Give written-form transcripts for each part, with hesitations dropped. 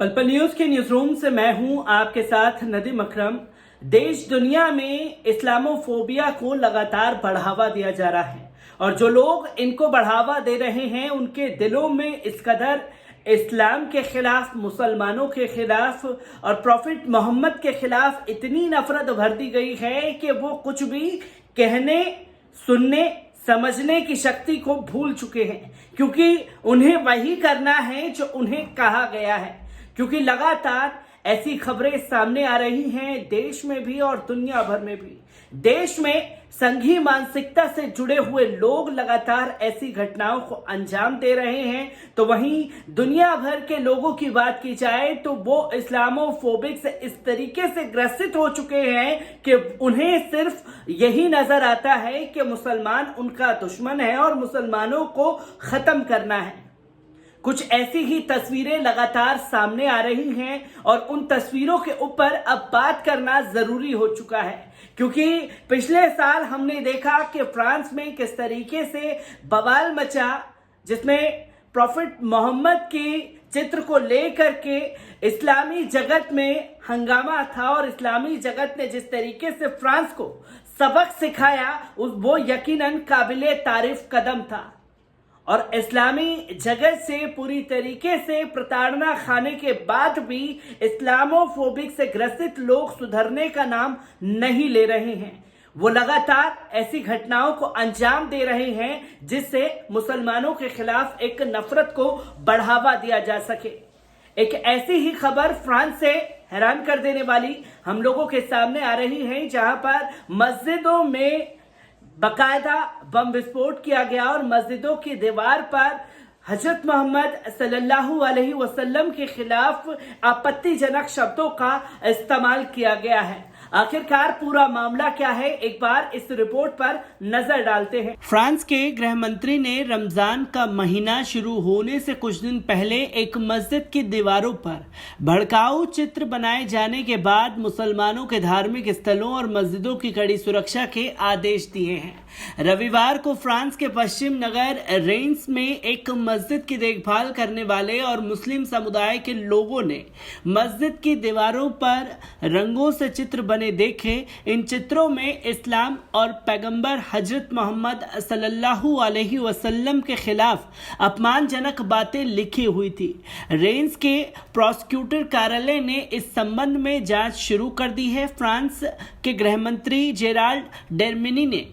पलपल news के news room से मैं हूं आपके साथ नदीम अकरम। देश दुनिया में इस्लामोफोबिया को लगातार बढ़ावा दिया जा रहा है और जो लोग इनको बढ़ावा दे रहे हैं उनके दिलों में इस कदर इस्लाम के खिलाफ, मुसलमानों के खिलाफ और प्रॉफिट मोहम्मद के खिलाफ इतनी नफरत भर दी गई है कि वो कुछ भी कहने, सुनने, समझने की शक्ति को भूल चुके हैं, क्योंकि उन्हें वही करना है जो उन्हें कहा गया है। क्योंकि लगातार ऐसी खबरें सामने आ रही हैं देश में भी और दुनिया भर में भी। देश में संघी मानसिकता से जुड़े हुए लोग लगातार ऐसी घटनाओं को अंजाम दे रहे हैं, तो वहीं दुनिया भर के लोगों की बात की जाए तो वो इस्लामोफोबिक से इस तरीके से ग्रसित हो चुके हैं कि उन्हें सिर्फ यही नजर आता है कि मुसलमान उनका दुश्मन है और मुसलमानों को खत्म करना है। कुछ ऐसी ही तस्वीरें लगातार सामने आ रही हैं और उन तस्वीरों के ऊपर अब बात करना जरूरी हो चुका है, क्योंकि पिछले साल हमने देखा कि फ्रांस में किस तरीके से बवाल मचा, जिसमें प्रॉफिट मोहम्मद के चित्र को लेकर के इस्लामी जगत में हंगामा था और इस्लामी जगत ने जिस तरीके से फ्रांस को सबक सिखाया वो यकीनन काबिले तारीफ कदम था। और इस्लामी जगत से पूरी तरीके से प्रताड़ना खाने के बाद भी इस्लामोफोबिक से ग्रसित लोग सुधरने का नाम नहीं ले रहे हैं। वो लगातार ऐसी घटनाओं को अंजाम दे रहे हैं जिससे मुसलमानों के खिलाफ एक नफरत को बढ़ावा दिया जा सके। एक ऐसी ही खबर फ्रांस से हैरान कर देने वाली हम लोगों के सामने आ रही है, जहां पर मस्जिदों में बकायदा बम विस्फोट किया गया और मस्जिदों की दीवार पर हजरत मोहम्मद सल्लल्लाहु अलैहि वसल्लम के खिलाफ आपत्तिजनक शब्दों का इस्तेमाल किया गया है। आखिरकार पूरा मामला क्या है, एक बार इस रिपोर्ट पर नजर डालते हैं। फ्रांस के गृह मंत्री ने रमजान का महीना शुरू होने से कुछ दिन पहले एक मस्जिद की दीवारों पर भड़काऊ चित्र बनाए जाने के बाद मुसलमानों के धार्मिक स्थलों और मस्जिदों की कड़ी सुरक्षा के आदेश दिए हैं। रविवार को फ्रांस के पश्चिम नगर रेंस में एक मस्जिद की देखभाल करने वाले और मुस्लिम समुदाय के लोगों ने मस्जिद की दीवारों पर रंगों से चित्र बने देखे। इन चित्रों में इस्लाम और पैगंबर हजरत मोहम्मद सल्लल्लाहु अलैहि वसल्लम के खिलाफ अपमानजनक बातें लिखी हुई थी। रेंस के प्रोसिक्यूटर कार्यालय ने इस संबंध में जांच शुरू कर दी है। फ्रांस के गृह मंत्री जेराल्ड डरमेनी ने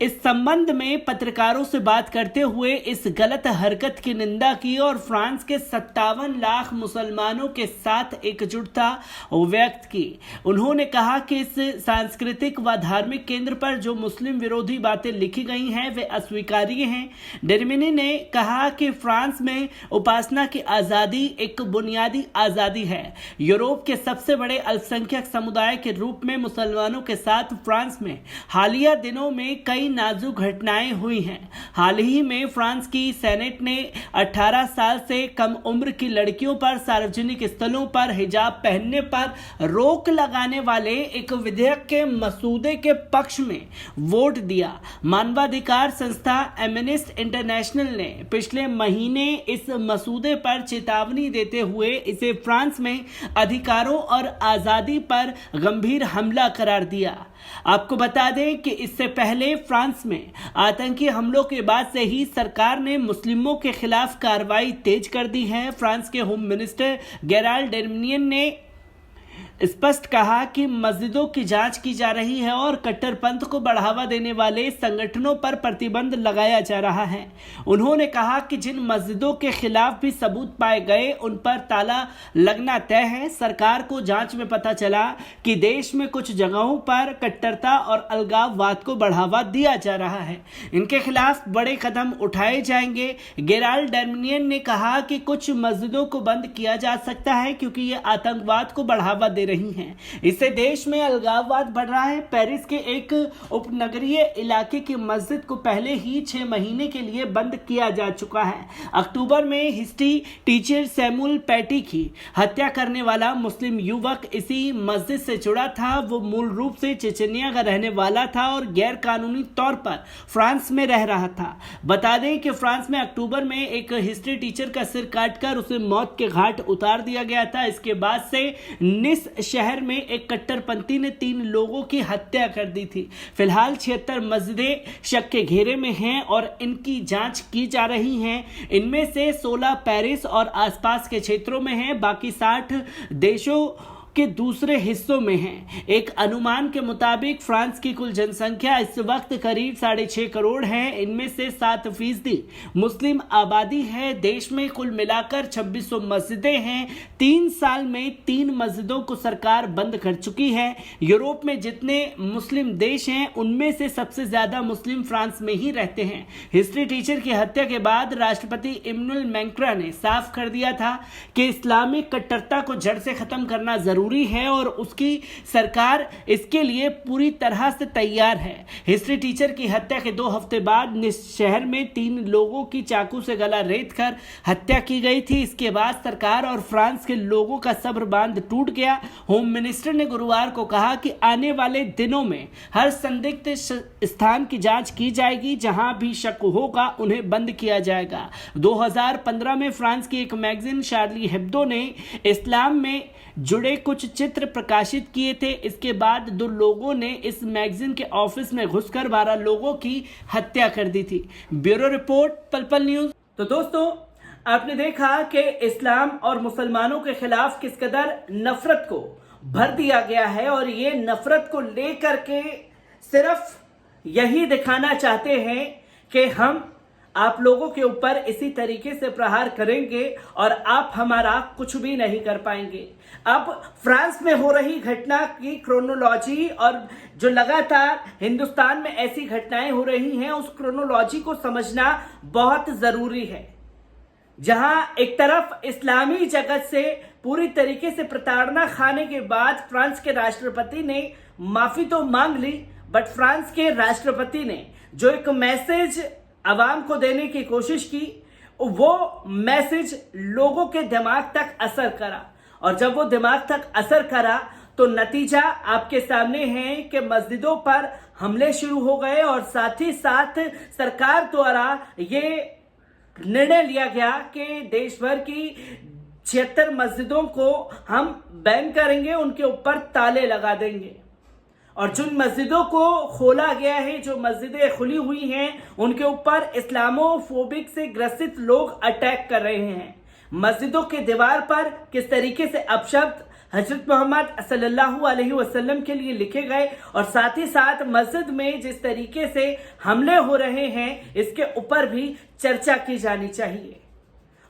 इस संबंध में पत्रकारों से बात करते हुए इस गलत हरकत की निंदा की और फ्रांस के 57 लाख मुसलमानों के साथ एकजुटता व्यक्त की। उन्होंने कहा कि इस सांस्कृतिक व धार्मिक केंद्र पर जो मुस्लिम विरोधी बातें लिखी गई हैं वे अस्वीकार्य हैं। डरमेनी ने कहा कि फ्रांस में उपासना की आज़ादी एक बुनियादी आज़ादी है। यूरोप के सबसे बड़े अल्पसंख्यक समुदाय के रूप में मुसलमानों के साथ फ्रांस में हालिया दिनों में कई नाजुक घटनाएं हुई हैं। हाल ही में फ्रांस की सेनेट ने 18 साल से कम उम्र की लड़कियों पर सार्वजनिक स्थलों पर हिजाब पहनने पर रोक लगाने वाले एक विधेयक के मसूदे के पक्ष में वोट दिया। मानवाधिकार संस्था एमनेस्टी इंटरनेशनल ने पिछले महीने इस मसूदे पर चेतावनी देते हुए इसे फ्रांस में अधिकारों और आज़ादी पर गंभीर हमला करार दिया। आपको बता दें कि इससे पहले फ्रांस में आतंकी हमलों के बाद से ही सरकार ने मुस्लिमों के खिलाफ कार्रवाई तेज कर दी है। फ्रांस के होम मिनिस्टर गेराल्ड डरमेनियन ने स्पष्ट कहा कि मस्जिदों की जांच की जा रही है और कट्टरपंथ को बढ़ावा देने वाले संगठनों पर प्रतिबंध लगाया जा रहा है। उन्होंने कहा कि जिन मस्जिदों के खिलाफ भी सबूत पाए गए उन पर ताला लगना तय है। सरकार को जांच में पता चला कि देश में कुछ जगहों पर कट्टरता और अलगाववाद को बढ़ावा दिया जा रहा है। इनके खिलाफ बड़े कदम उठाए जाएंगे। गेराल्ड डरमेनियन ने कहा कि कुछ मस्जिदों को बंद किया जा सकता है क्योंकि ये आतंकवाद को बढ़ावा दे रही हैं। इससे देश में अलगाववाद बढ़ रहा है। पेरिस के एक उपनगरीय इलाके की मस्जिद को पहले ही 6 महीने के लिए बंद किया जा चुका है। अक्टूबर में हिस्ट्री टीचर सैमुअल पैटी की हत्या करने वाला मुस्लिम युवक इसी मस्जिद से जुड़ा था। वो मूल रूप से चेचनिया का रहने वाला था और गैर कानूनी तौर पर फ्रांस में रह रहा था। बता दें कि फ्रांस में अक्टूबर में एक हिस्ट्री टीचर का सिर काटकर उसे मौत के घाट उतार दिया गया था। इसके बाद से निस शहर में एक कट्टरपंथी ने 3 लोगों की हत्या कर दी थी। फिलहाल 76 मस्जिदें शक के घेरे में हैं और इनकी जांच की जा रही है। इनमें से 16 पेरिस और आसपास के क्षेत्रों में हैं, बाकी 60 देशों के दूसरे हिस्सों में हैं। एक अनुमान के मुताबिक फ्रांस की कुल जनसंख्या इस वक्त करीब 6.5 करोड़ है। इनमें से 7% मुस्लिम आबादी है। देश में कुल मिलाकर 2600 मस्जिदें हैं। 3 साल में 3 मस्जिदों को सरकार बंद कर चुकी है। यूरोप में जितने मुस्लिम देश हैं उनमें से सबसे ज्यादा मुस्लिम फ्रांस में ही रहते हैं। हिस्ट्री टीचर की हत्या के बाद राष्ट्रपति इमैनुअल मैक्रों ने साफ कर दिया था कि इस्लामिक कट्टरता को जड़ से खत्म करना जरूरी है और उसकी सरकार इसके लिए पूरी तरह से तैयार है। हिस्ट्री टीचर की हत्या के 2 हफ्ते बाद निस शहर में 3 लोगों की चाकू से गला रेतकर हत्या की गई थी। इसके बाद सरकार और फ्रांस के लोगों का सब्र बांध टूट गया। होम मिनिस्टर ने गुरुवार को कहा कि आने वाले दिनों में हर संदिग्ध स्थान की जांच की जाएगी। जहां भी शक होगा उन्हें बंद किया जाएगा। 2015 में फ्रांस की एक मैगजीन शार्ली हेब्दो ने इस्लाम में जुड़े कुछ चित्र प्रकाशित किए थे। इसके बाद 2 लोगों ने इस मैगजीन के ऑफिस में घुसकर 12 लोगों की हत्या कर दी थी। ब्यूरो रिपोर्ट, पल पल न्यूज। तो दोस्तों, आपने देखा कि इस्लाम और मुसलमानों के खिलाफ किस कदर नफरत को भर दिया गया है और ये नफरत को लेकर के सिर्फ यही दिखाना चाहते हैं कि हम आप लोगों के ऊपर इसी तरीके से प्रहार करेंगे और आप हमारा कुछ भी नहीं कर पाएंगे। अब फ्रांस में हो रही घटना की क्रोनोलॉजी और जो लगातार हिंदुस्तान में ऐसी घटनाएं हो रही हैं उस क्रोनोलॉजी को समझना बहुत जरूरी है। जहां एक तरफ इस्लामी जगत से पूरी तरीके से प्रताड़ना खाने के बाद फ्रांस के राष्ट्रपति ने माफी तो मांग ली, बट फ्रांस के राष्ट्रपति ने जो एक मैसेज आवाम को देने की कोशिश की वो मैसेज लोगों के दिमाग तक असर करा और जब वो दिमाग तक असर करा तो नतीजा आपके सामने है कि मस्जिदों पर हमले शुरू हो गए और साथ ही साथ सरकार द्वारा ये निर्णय लिया गया कि देश भर की 76 मस्जिदों को हम बैन करेंगे, उनके ऊपर ताले लगा देंगे। और जिन मस्जिदों को खोला गया है, जो मस्जिदें खुली हुई हैं, उनके ऊपर इस्लामोफोबिक से ग्रसित लोग अटैक कर रहे हैं। मस्जिदों के दीवार पर किस तरीके से अपशब्द हजरत मोहम्मद सल्लल्लाहु अलैहि वसल्लम के लिए लिखे गए और साथ ही साथ मस्जिद में जिस तरीके से हमले हो रहे हैं इसके ऊपर भी चर्चा की जानी चाहिए।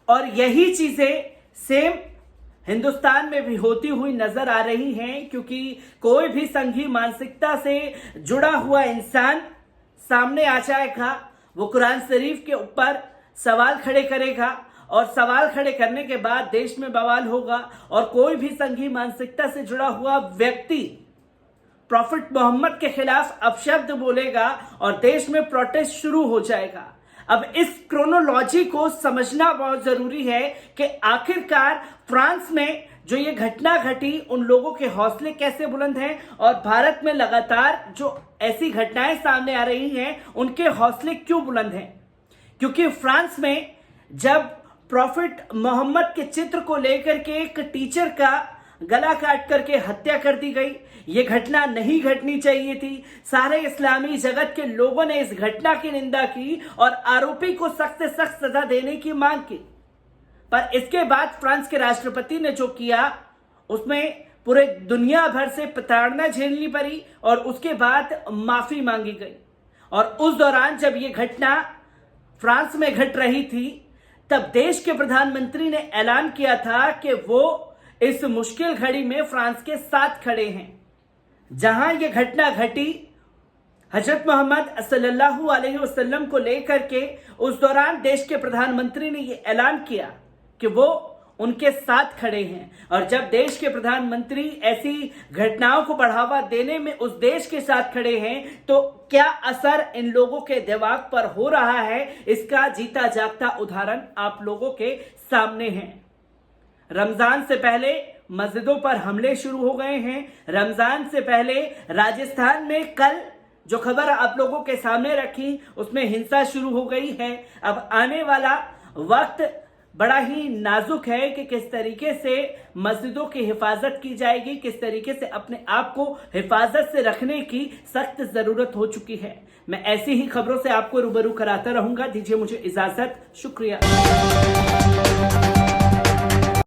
और यही चीजें सेम हिंदुस्तान में भी होती हुई नजर आ रही हैं, क्योंकि कोई भी संघी मानसिकता से जुड़ा हुआ इंसान सामने आ जाएगा, वो कुरान शरीफ के ऊपर सवाल खड़े करेगा और सवाल खड़े करने के बाद देश में बवाल होगा और कोई भी संघी मानसिकता से जुड़ा हुआ व्यक्ति प्रॉफिट मोहम्मद के खिलाफ अपशब्द बोलेगा और देश में प्रोटेस्ट शुरू हो जाएगा। अब इस क्रोनोलॉजी को समझना बहुत जरूरी है कि आखिरकार फ्रांस में जो ये घटना घटी उन लोगों के हौसले कैसे बुलंद हैं और भारत में लगातार जो ऐसी घटनाएं सामने आ रही हैं उनके हौसले क्यों बुलंद हैं। क्योंकि फ्रांस में जब प्रॉफिट मोहम्मद के चित्र को लेकर के एक टीचर का गला काट करके हत्या कर दी गई, ये घटना नहीं घटनी चाहिए थी। सारे इस्लामी जगत के लोगों ने इस घटना की निंदा की और आरोपी को सख्त से सख्त सजा देने की मांग की। पर इसके बाद फ्रांस के राष्ट्रपति ने जो किया उसमें पूरे दुनिया भर से प्रताड़ना झेलनी पड़ी और उसके बाद माफी मांगी गई। और उस दौरान जब ये घटना फ्रांस में घट रही थी तब देश के प्रधानमंत्री ने ऐलान किया था कि वो इस मुश्किल घड़ी में फ्रांस के साथ खड़े हैं। जहां ये घटना घटी हजरत मोहम्मद सल्लल्लाहु अलैहि वसल्लम को लेकर के, उस दौरान देश के प्रधानमंत्री ने ये ऐलान किया कि वो उनके साथ खड़े हैं। और जब देश के प्रधानमंत्री ऐसी घटनाओं को बढ़ावा देने में उस देश के साथ खड़े हैं, तो क्या असर इन लोगों के दिमाग पर हो रहा है, इसका जीता जागता उदाहरण आप लोगों के सामने है। रमजान से पहले मस्जिदों पर हमले शुरू हो गए हैं। रमजान से पहले राजस्थान में कल जो खबर आप लोगों के सामने रखी, उसमें हिंसा शुरू हो गई है। अब आने वाला वक्त बड़ा ही नाजुक है कि किस तरीके से मस्जिदों की हिफाजत की जाएगी, किस तरीके से अपने आप को हिफाजत से रखने की सख्त जरूरत हो चुकी है। मैं ऐसी ही खबरों से आपको रूबरू कराता रहूंगा। दीजिए मुझे इजाजत। शुक्रिया।